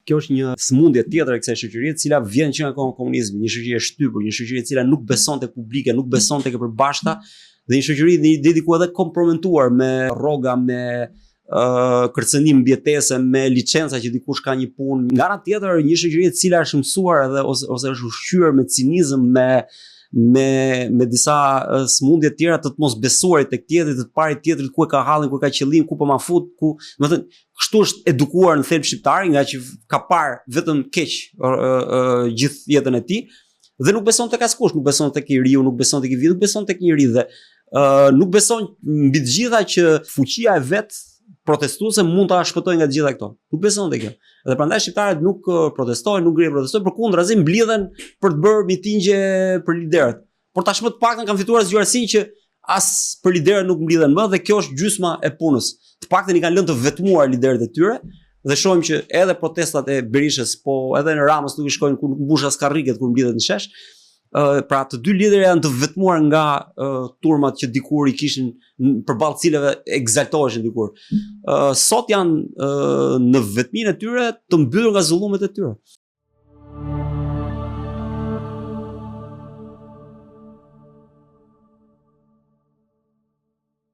Kjo është një smundje tjetër e kësaj shoqërie, e cila vjen që nga komunizmi, një shoqëri e shtypur, një shoqëri e cila nuk beson tek publika, nuk beson tek e përbashkëta, dhe një shoqëri deri diku edhe komprometuar me rroga, me kërcënim mbjetese, me licenca që dikush ka një punë. Nga ana tjetër, një shoqëri e cila është mësuar edhe ose është ushqyer me cinizëm, me disa smundje tjera të mos besuarit tek tjetri, të parit tjetrit ku e ka hallin, ku e ka qëllim, ku po ma fut, ku, do të thënë, kështu është edukuar në thelb shqiptari, nga që ka parë vetëm keq gjithë jetën e tij dhe nuk beson tek askush, nuk beson tek i riu, nuk beson tek i vjetër, nuk beson tek njëri dhe nuk beson mbi të gjitha që fuqia e vet protestuese mund ta shpëtojë nga të gjitha këto. Nuk beson te kjo. Dhe prandaj shqiptarët nuk protestojnë, nuk ngrihen protestojnë, përkundrazi mblidhen për të bërë mitingje për liderët. Por tashmë të paktën kanë fituar zgjuarsinë që as për liderët nuk mblidhen më dhe kjo është gjysma e punës. Të paktën i kanë lënë të vetmuar liderët e tyre dhe shohim që edhe protestat e Berishës, po edhe në Ramës nuk i shkojnë ku nuk mbush as karriget kur mblidhet në shesh. Pra të dy liderë janë të vetmuar nga turmat që dikur i kishin përballë cilëve egzaltoheshin dikur. Sot janë në vetminë e tyre të mbyllur nga zullumet e tyre.